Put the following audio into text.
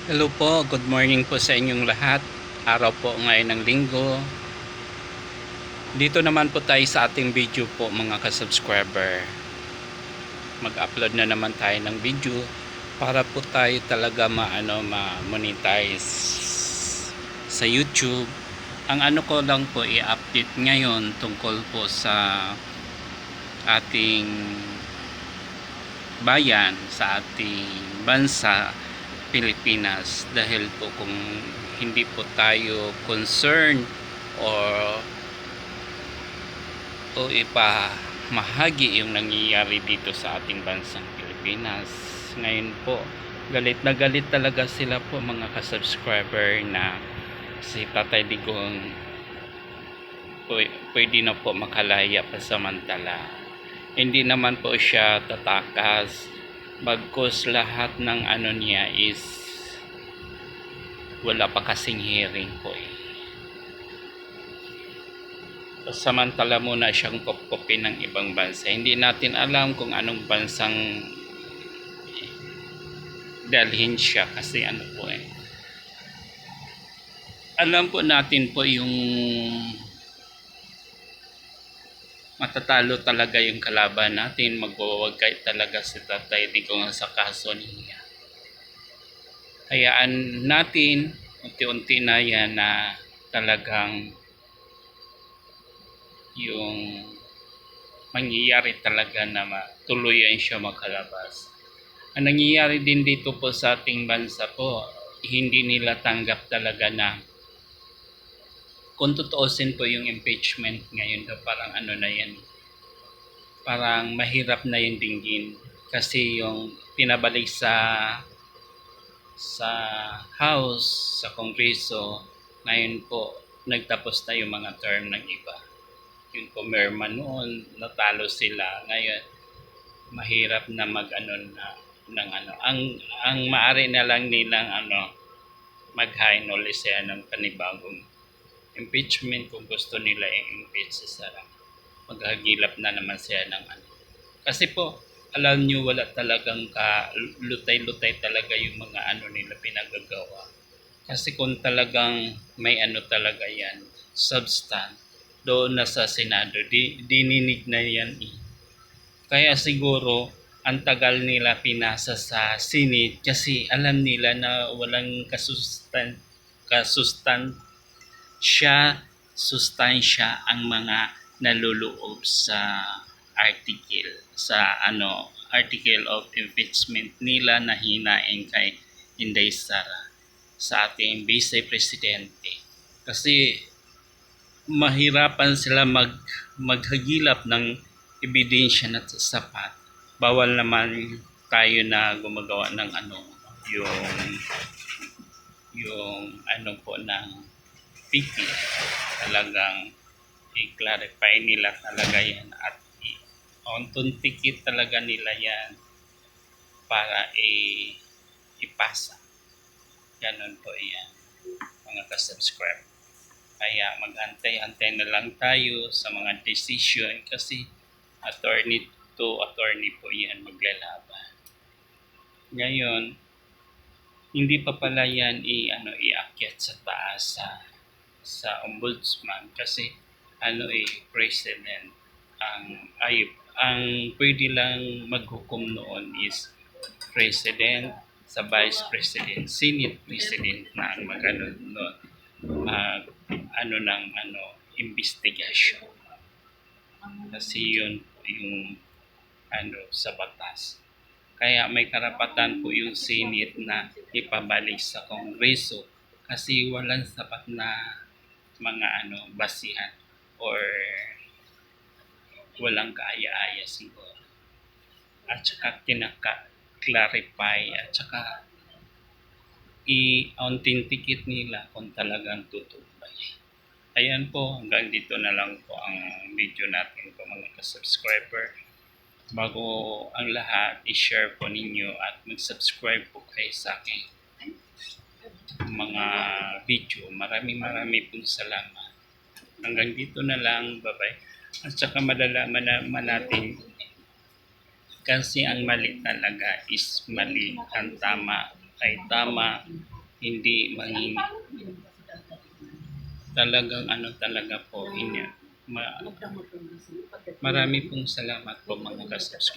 Hello po, good morning po sa inyong lahat. Araw po ngayon ng linggo. Dito naman po tayo sa ating video po mga ka-subscriber. Mag-upload na naman tayo ng video para po tayo talaga ma-monetize sa YouTube. Ang ano ko lang po i-update ngayon tungkol po sa ating bayan, sa ating bansa Pilipinas, dahil po kung hindi po tayo concerned o ipamahagi yung nangyayari dito sa ating bansang Pilipinas ngayon po, galit na galit talaga sila po mga ka-subscriber na si Tatay Digong pwede na po makalaya pasamantala. Hindi naman po siya tatakas, bagkus lahat ng ano niya is wala pa kasing hearing po Samantala muna siyang kopkopin ng ibang bansa. Hindi natin alam kung anong bansang dalhin siya kasi ano po alam po natin po yung matatalo talaga yung kalaban natin, magwawagay talaga si Tatay Digong sa kaso niya. Hayaan natin unti-unti na yan na talagang yung mangyayari talaga na tuluyan siya makalabas. Ang nangyayari din dito po sa ating bansa po, hindi nila tanggap talaga na kung tutuusin po yung impeachment ngayon, parang ano na yan, parang mahirap na yung dinggin kasi yung pinabalik sa House, sa Kongreso, ngayon po nagtapos na yung mga term ng iba. Yung pumirma noon, natalo sila, ngayon mahirap na ang maari na lang nilang mag-high knowledge ng panibagong impeachment kung gusto nila i-impeach si Sara. Maghagilap na naman siya ng kasi po alam nyo wala talagang lutay-lutay talaga yung mga nila pinagagawa. Kasi kung talagang may talaga yan, substance, doon na sa Senado, dininig na yan Kaya siguro ang tagal nila pinasa sa Senate kasi alam nila na walang sustansya ang mga naluloob sa article of impeachment nila na hinaing kay Inday Sara sa ating Vice Presidente. Kasi mahirapan sila maghagilap ng ebidensya na sapat. Bawal naman tayo na gumagawa ng yung po ng picky. Talagang i-clarify nila talaga yan at on-tikit talaga nila yan para ipasa. Ganon po yan mga ka-subscribe. Kaya mag-antay-antay na lang tayo sa mga decision kasi attorney to attorney po yan maglalaban. Ngayon, hindi pa pala yan iakyat sa taas sa ombudsman kasi president ang pwede lang maghukom noon is president sa vice president, senate president na ang investigation. Kasi yun yung sa batas. Kaya may karapatan po yung Senate na ipabalik sa Kongreso kasi walang sapat na mga basihan or walang kaaya-aya siguro. At saka kinaka-clarify at saka i-authenticate nila kung talagang totoo ba yan. Ayan po, hanggang dito na lang po ang video natin po mga ka-subscriber. Bago ang lahat, i-share po ninyo at mag-subscribe po kayo sa aking mga video. Maraming pong salamat. Hanggang dito na lang. Bye-bye. At saka malalaman naman natin kasi ang mali talaga is mali. Ang tama ay tama. hindi manging talagang ano talaga po marami pong salamat po mga kasubscribe.